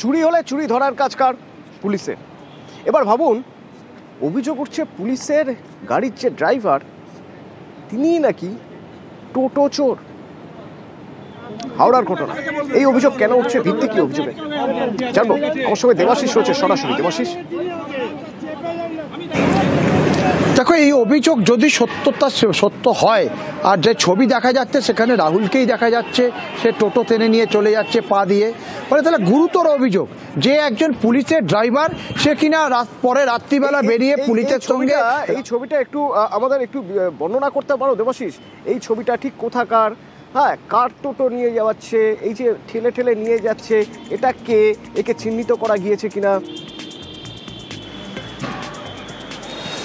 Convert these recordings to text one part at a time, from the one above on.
চুরি হলে চুরি ধরার কাজ কার? পুলিশের। এবার ভাবুন, অভিযোগ উঠছে পুলিশের গাড়ির যে ড্রাইভার তিনি নাকি টোটো চোর। হাওড়ার ঘটনা। এই অভিযোগ কেন উঠছে, ভিত্তি কি অভিযোগে জানবো। আমার সঙ্গে দেবাশিস রয়েছে সরাসরি। দেবাশিস, দেখো, এই অভিযোগ যদি সত্য হয়, আর যে ছবি দেখা যাচ্ছে সেখানে রাহুলকেই দেখা যাচ্ছে, সে টোটো টেনে নিয়ে চলে যাচ্ছে পা দিয়ে, ফলে তাহলে গুরুতর অভিযোগ যে একজন পুলিশের ড্রাইভার সে কিনা পরে রাত্রিবেলা বেরিয়ে পুলিশের সঙ্গে। এই ছবিটা একটু আমাদের একটু বর্ণনা করতে পারো দেবাশিস? এই ছবিটা ঠিক কোথাকার? হ্যাঁ, কার টোটো নিয়ে যাচ্ছে? এই যে ঠেলে ঠেলে নিয়ে যাচ্ছে, এটা কে? একে চিহ্নিত করা গিয়েছে কিনা?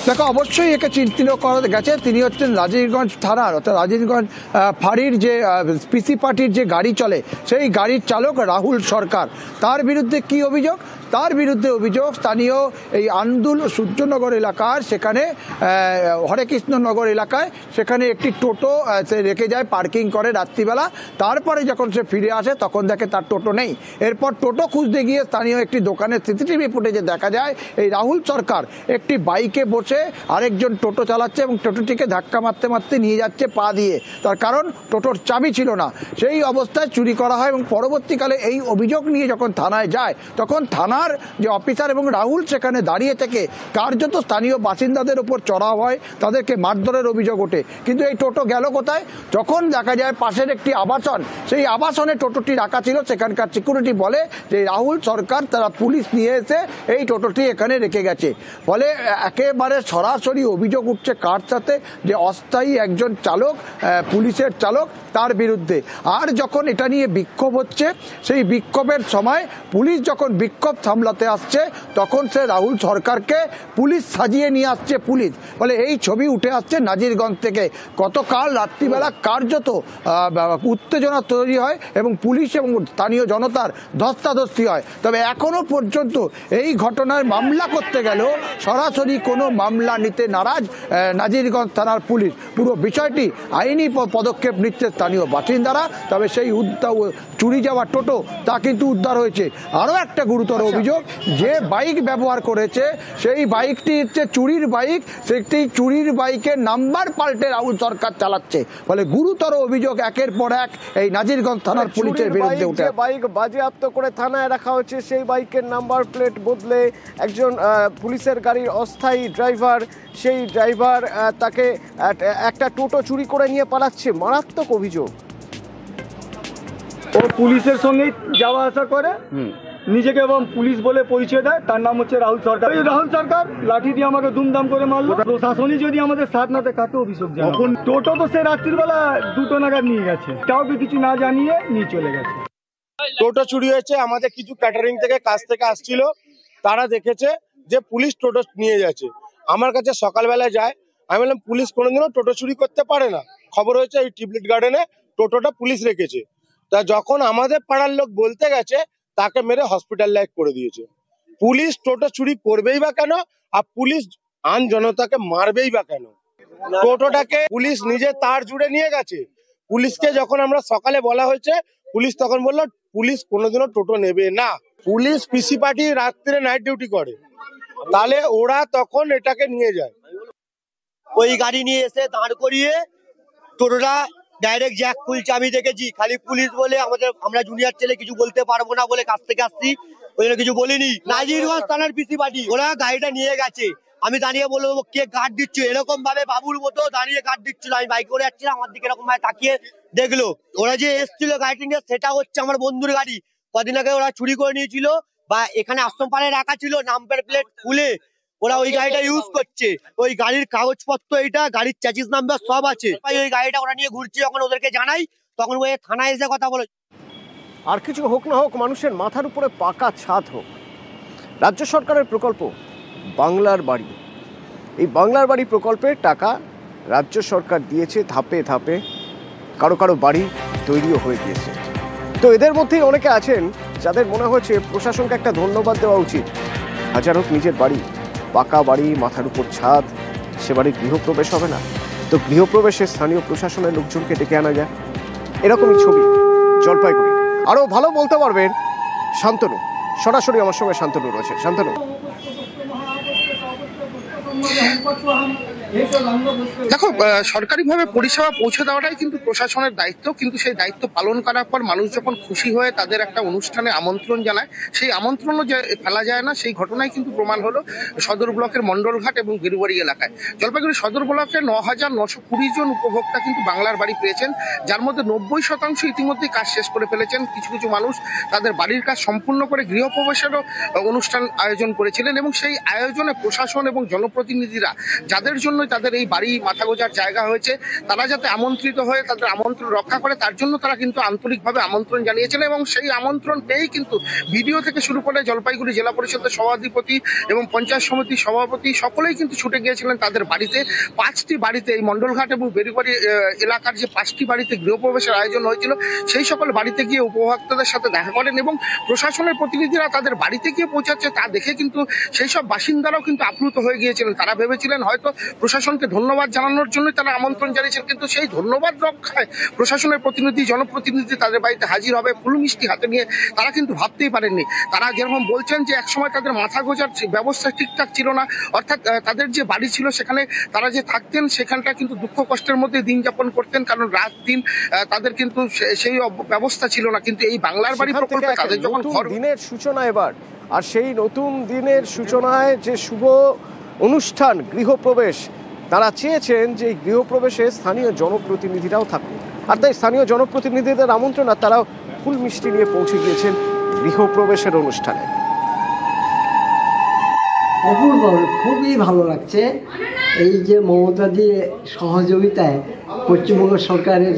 দেখো, অবশ্যই একে চিহ্নিত করা গেছে। তিনি হচ্ছেন রাজীবগঞ্জ থানার, অর্থাৎ রাজীবগঞ্জ ফাঁড়ির যে পিসি পার্টির যে গাড়ি চলে সেই গাড়ির চালক রাহুল সরকার। তার বিরুদ্ধে কি অভিযোগ? তার বিরুদ্ধে অভিযোগ স্থানীয় এই আন্দুল সূর্যনগর এলাকার, সেখানে হরেকৃষ্ণনগর এলাকায় সেখানে একটি টোটো সে রেখে যায়, পার্কিং করে রাত্রিবেলা। তারপরে যখন সে ফিরে আসে তখন দেখে তার টোটো নেই। এরপর টোটো খুঁজতে গিয়ে স্থানীয় একটি দোকানের সিসিটিভি ফুটেজে দেখা যায় এই রাহুল সরকার একটি বাইকে বসে আরেকজন টোটো চালাচ্ছে এবং টোটোটিকে ধাক্কা মারতে মারতে নিয়ে যাচ্ছে পা দিয়ে। তার কারণ টোটোর চাবি ছিল না। সেই অবস্থায় চুরি করা হয় এবং পরবর্তীকালে এই অভিযোগ নিয়ে যখন থানায় যায় তখন থানার যে অফিসার এবং রাহুল সেখানে দাঁড়িয়ে থেকে কার্যত স্থানীয় বাসিন্দাদের উপর চড়াও হয়, তাদেরকে মারধরের অভিযোগ ওঠে। কিন্তু এই টোটো গেল কোথায়? যখন দেখা যায় পাশের একটি আবাসন, সেই আবাসনে টোটোটি রাখা ছিল, সেখানকার সিকিউরিটি বলে যে রাহুল সরকার তারা পুলিশ নিয়ে এসে এই টোটোটি এখানে রেখে গেছে। ফলে একেবারে সরাসরি অভিযোগ উঠছে কার সাথে? যে অস্থায়ী একজন চালক, পুলিশের চালক, তার বিরুদ্ধে। আর যখন এটা নিয়ে বিক্ষোভ হচ্ছে, সেই বিক্ষোভের সময় পুলিশ যখন বিক্ষোভ সামলাতে আসছে তখন সে রাহুল সরকারকে পুলিশ সাজিয়ে নিয়ে আসছে পুলিশ। ফলে এই ছবি উঠে আসছে নাজিরগঞ্জ থেকে। গতকাল রাত্রিবেলা কার্যত উত্তেজনা তৈরি হয় এবং পুলিশ এবং স্থানীয় জনতার ধস্তাধস্তি হয়। তবে এখনো পর্যন্ত এই ঘটনায় মামলা করতে গেলেও সরাসরি কোনো মামলা নিতে নারাজ নাজিরগঞ্জ থানার পুলিশ। পুরো বিষয়টি আইনি পদক্ষেপ নিচ্ছে স্থানীয় বাসিন্দারা। তবে সেই চুরি যাওয়া টোটো তা কিন্তু উদ্ধার হয়েছে। আরও একটা গুরুতর অভিযোগ, যে বাইক ব্যবহার করেছে সেই বাইকটি হচ্ছে চুরির বাইক, সেটি চুরির বাইকের নাম্বার পাল্টে রাহুল সরকার চালাচ্ছে। ফলে গুরুতর অভিযোগ একের পর এক এই নাজিরগঞ্জ থানার পুলিশের বিরুদ্ধে উঠে। বাইক বাজেয়াপ্ত করে থানায় রাখা হচ্ছে, সেই বাইকের নাম্বার প্লেট বদলে একজন পুলিশের গাড়ির অস্থায়ী ড্রাইভার, সেই ড্রাইভার তাকে একটা টোটো চুরি করে নিয়ে পালাচ্ছে। মারাত্মক অভিযোগ। ও পুলিশের সঙ্গে যাওয়া আসা করে, নিজেকে এবং পুলিশ বলে পরিচয় দেয়। তার নাম হচ্ছে রাহুল সরকার। এই রাহুল সরকার লাঠি দিয়ে আমাকে দুমদাম করে মারলো। প্রশাসনই যদি আমাদের সাথ না দেয় কাকে অভিযোগ জানাবো? এখন টোটো তো সে রাত্রিবেলা 2টো নাগাদ নিয়ে গেছে, কাউকে কিছু না জানিয়ে নিয়ে চলে গেছে। টোটো চুরি হয়েছে, আমাদের কিছু ক্যাটারিং থেকে কাজ থেকে আসছিল, তারা দেখেছে যে পুলিশ টোটো নিয়ে যাচ্ছে। আমার কাছে সকালবেলা যায়, আমি বললাম পুলিশ কোনোদিনও টোটো চুরি করতে পারে না। খবর হয়েছে এই টিউলিপ গার্ডেনে টোটোটা পুলিশ রেখেছে। তা যখন আমাদের পাড়ার লোক বলতে গেছে, তাকে মেরে হসপিটালাইজ করে দিয়েছে। পুলিশ টোটো চুরি করবেই বা কেন? আর পুলিশ আইন জনতাকে মারবেই বা কেন? টোটোটাকে পুলিশ নিজে তার জুড়ে নিয়ে গেছে। পুলিশকে যখন আমরা সকালে বলা হয়েছে, পুলিশ তখন বললো পুলিশ কোনোদিনও টোটো নেবে না। পুলিশ পিসি পার্টি রাত্রে নাইট ডিউটি করে, তাহলে ওরা তখন এটাকে নিয়ে যায়। ওই গাড়ি নিয়ে এসে দাঁড় করিয়ে টোটোটা ডাইরেক্ট জ্যাক খুলছে। আমি দেখেছি, খালি পুলিশ বলে আমরা জুনিয়র ছেলে কিছু বলতে পারবো না বলে কাছ থেকে আসছি, ওই জন্য কিছু বলিনি। নাজিরগঞ্জ থানার পিসি পার্টি ওরা গাড়িটা নিয়ে গেছে। আমি দাঁড়িয়ে বলবো কে গার্ড দিচ্ছে, এরকম ভাবে বাবুর মতো দাঁড়িয়ে গার্ড দিচ্ছিল। আমি বাইক করে যাচ্ছিলাম, আমার দিকে এরকম ভাবে তাকিয়ে দেখলো। ওরা যে এসছিল গাড়িটা নিয়ে, সেটা হচ্ছে আমার বন্ধুর গাড়ি। কদিন আগে ওরা চুরি করে নিয়েছিল, বা এখানে আশ্রম পাড়ায় রাখা ছিল, নাম্বার প্লেট খুলে ওরা ওই গাড়িটা ইউজ করছে। ওই গাড়ির কাগজপত্র, এইটা গাড়ির চ্যাসিস নাম্বার সব আছে। ওই গাড়িটা ওরা নিয়ে ঘুরছে, যখন ওদেরকে জানাই তখন ওই থানায় এসে কথা বলে। আর কিছু হোক না হোক, মানুষের মাথার উপরে পাকা ছাদ হোক। রাজ্য সরকারের প্রকল্প বাংলার বাড়ি, এই বাংলার বাড়ি প্রকল্পের টাকা রাজ্য সরকার দিয়েছে ধাপে ধাপে, কারো কারো বাড়ি তৈরিও হয়ে গিয়েছে। তো এদের মধ্যেই অনেকে আছেন যাদের মনে হয়েছে প্রশাসনকে একটা ধন্যবাদ দেওয়া উচিত। হাজার হোক নিজের বাড়ি, পাকা বাড়ি, মাথার উপর ছাদ, সে বাড়ির গৃহপ্রবেশ হবে না তো গৃহপ্রবেশে স্থানীয় প্রশাসনের লোকজনকে ডেকে আনা যায়। এরকমই ছবি জলপাইগুড়ি। আরও ভালো বলতে পারবেন শান্তনু। সরাসরি আমার সঙ্গে শান্তনু রয়েছে। শান্তনু, দেখো, সরকারিভাবে পরিষেবা পৌঁছে দেওয়াটাই কিন্তু প্রশাসনের দায়িত্ব, কিন্তু সেই দায়িত্ব পালন করার পর মানুষ যখন খুশি হয়ে তাদের একটা অনুষ্ঠানে আমন্ত্রণ জানায়, সেই আমন্ত্রণও যে ফেলা যায় না সেই ঘটনাই কিন্তু প্রমাণ হলো সদর ব্লকের মন্ডলঘাট এবং গেরুবাড়ি এলাকায়। জলপাইগুড়ি সদর ব্লকে 9,920 জন উপভোক্তা কিন্তু বাংলার বাড়ি পেয়েছেন, যার মধ্যে 90% ইতিমধ্যেই কাজ শেষ করে ফেলেছেন। কিছু কিছু মানুষ তাদের বাড়ির কাজ সম্পূর্ণ করে গৃহপ্রবেশেরও অনুষ্ঠান আয়োজন করেছিলেন, এবং সেই আয়োজনে প্রশাসন এবং জনপ্রতিনিধিরা যাদের জন্য তাদের এই বাড়ি মাথা গোঁজার জায়গা হয়েছে, তারা যাতে আমন্ত্রিত হয়ে তাদের আমন্ত্রণ রক্ষা করে তার জন্য তারা কিন্তু আন্তরিকভাবে আমন্ত্রণ জানিয়েছেন। এবং সেই আমন্ত্রণ পেয়েই কিন্তু ভিডিও থেকে শুরু করে জলপাইগুড়ি জেলা পরিষদের সভাধিপতি এবং পঞ্চায়েত সমিতির সভাপতি সকলেই কিন্তু ছুটে গিয়েছিলেন তাদের বাড়িতে। 5টি বাড়িতে, এই মন্ডলঘাট এবং বেরিবাড়ি এলাকার যে 5টি বাড়িতে গৃহপ্রবেশের আয়োজন হয়েছিল, সেই সকল বাড়িতে গিয়ে উপভোক্তাদের সাথে দেখা করেন এবং প্রশাসনের প্রতিনিধিরা তাদের বাড়িতে গিয়ে পৌঁছাচ্ছে তা দেখে কিন্তু সেই সব বাসিন্দারাও কিন্তু আপ্লুত হয়ে গিয়েছিলেন। তারা ভেবেছিলেন হয়তো প্রশাসনকে ধন্যবাদ জানানোর জন্যই তারা আমন্ত্রণ জানিয়েছেন, কিন্তু সেই ধন্যবাদ রক্ষায় প্রশাসনের প্রতিনিধি, জনপ্রতিনিধি তাদের বাড়িতে হাজির হবে ফুল মিষ্টি হাতে নিয়ে, তারা কিন্তু ভাবতেই পারেননি। তারা যেরকম বলছেন যে একসময় তাদের মাথা গোঁজার ব্যবস্থা ঠিকঠাক ছিল না, অর্থাৎ তাদের যে বাড়ি ছিল সেখানে তারা যে থাকতেন সেখানটা কিন্তু দুঃখ কষ্টের মধ্যে দিন যাপন করতেন, কারণ রাত দিন তাদের কিন্তু সেই ব্যবস্থা ছিল না। কিন্তু এই বাংলার বাড়ি প্রকল্পে তাদের যখন ঘর দিনের সূচনা এবার, আর সেই নতুন দিনের সূচনায় যে শুভ অনুষ্ঠান গৃহপ্রবেশ, তারা চেয়েছেন যে এই গৃহপ্রবেশে স্থানীয় জনপ্রতিনিধিরাও থাকুন, আর তাই স্থানীয় জনপ্রতিনিধিদের আমন্ত্রণ আর তারাও ফুল মিষ্টি নিয়ে পৌঁছে গিয়েছেন গৃহপ্রবেশের অনুষ্ঠানে। অপূর্ব, খুবই ভালো লাগছে। এই যে মমতা দিয়ে সহযোগিতায় পশ্চিমবঙ্গ সরকারের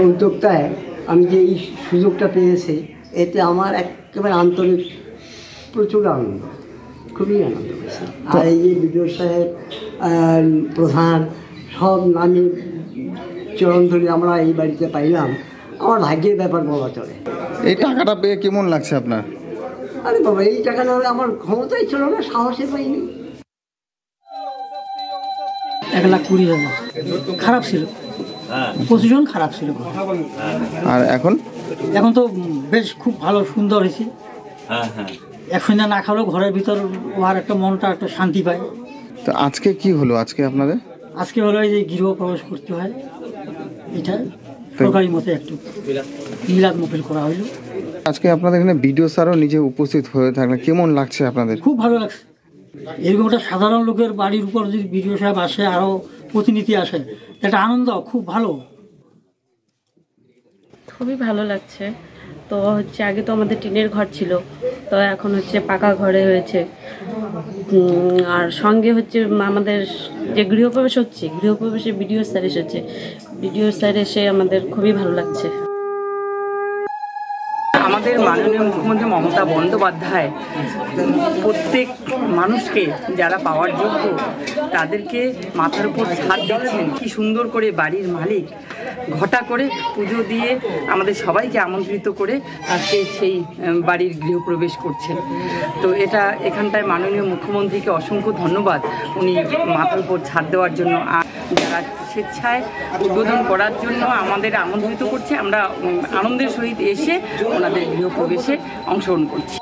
উদ্যোক্তায় আমি যে এই সুযোগটা পেয়েছি, এতে আমার একেবারে আন্তরিক প্রচুর আনন্দ, খুবই আনন্দ পেয়েছি। আর এই যে বিডিও সাহেব, প্রধান সব নামে চরণ ধরে আমরা এই বাড়িতে পাইলাম, আমার ভাগ্যের ব্যাপার বলা চলে। এই টাকাটা পেয়ে কেমন লাগছে আপনার? আরে বাবা, এই টাকা না হলে আমার ক্ষমতাই ছিল না, সাহসে পাইনি। 1,20,000 খারাপ ছিল, পজিশন খারাপ ছিল। আর এখন তো বেশ খুব ভালো, সুন্দর হয়েছে। একসঙ্গে না খাওয়ালেও ঘরের ভিতর ওর একটা মনটা একটা শান্তি পায়। তো আজকে কি হলো? আপনাদের আজকে হলো এই যে গৃহ প্রবেশ করতে হয়, এটা সরকারি মতে একটু মিলাদ মহফিল করা হইল। আজকে আপনাদের এখানে বিডিও স্যারও নিজে উপস্থিত হয়ে থাকলে কেমন লাগছে আপনাদের? খুব ভালো লাগছে। এরকম একটা সাধারণ লোকের বাড়ির উপর যদি বিডিও সাহেব আসে, আরও প্রতিনিধি আসে, একটা আনন্দ, খুব ভালো, খুবই ভালো লাগছে। তো হচ্ছে আগে তো আমাদের টিনের ঘর ছিল, তো এখন হচ্ছে পাকা ঘরে হয়েছে। আর সঙ্গে হচ্ছে আমাদের যে গৃহপ্রবেশ হচ্ছে, গৃহপ্রবেশে বিডিও স্যার এসেছে, বিডিও স্যার এসে আমাদের খুবই ভালো লাগছে। আমাদের মাননীয় মুখ্যমন্ত্রী মমতা বন্দ্যোপাধ্যায় প্রত্যেক মানুষকে যারা পাওয়ার যোগ্য তাদেরকে মাথার উপর ছাদ দিচ্ছেন। কি সুন্দর করে বাড়ির মালিক ঘটা করে পুজো দিয়ে আমাদের সবাইকে আমন্ত্রিত করে আজকে সেই বাড়ির গৃহপ্রবেশ করছেন। তো এটা এখানটায় মাননীয় মুখ্যমন্ত্রীকে অসংখ্য ধন্যবাদ, উনি মাথার উপর ছাদ দেওয়ার জন্য। আর যারা স্বেচ্ছায় উদ্বোধন করার জন্য আমাদের আমন্ত্রিত করছে, আমরা আনন্দের সহিত এসে ওনাদের গৃহপ্রবেশে অংশগ্রহণ করছি।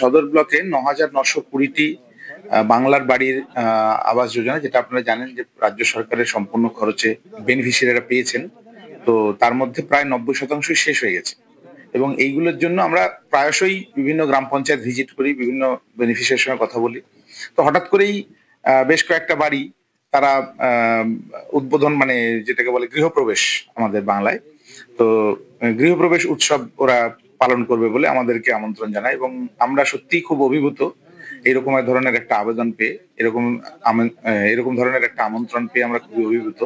সদর ব্লকে 9,920টি বাংলার বাড়ির আবাস যোজনা, যেটা আপনারা জানেন যে রাজ্য সরকারের সম্পূর্ণ খরচে বেনিফিশিয়ারিরা পেয়েছেন, তো তার মধ্যে প্রায় 90% শেষ হয়ে গেছে। এবং এইগুলোর জন্য আমরা প্রায়শই বিভিন্ন গ্রাম পঞ্চায়েত ভিজিট করি, বিভিন্ন বেনিফিশিয়ারির সঙ্গে কথা বলি। তো হঠাৎ করেই বেশ কয়েকটা বাড়ি তারা উদ্বোধন, মানে যেটাকে বলে গৃহপ্রবেশ আমাদের বাংলায়, তো গৃহপ্রবেশ উৎসব ওরা পালন করবে বলে আমাদেরকে আমন্ত্রণ জানায়। এবং আমরা সত্যিই খুব অভিভূত এরকম ধরনের একটা আবেদন পেয়ে, এরকম ধরনের একটা আমন্ত্রণ পেয়ে আমরা খুবই অভিভূত।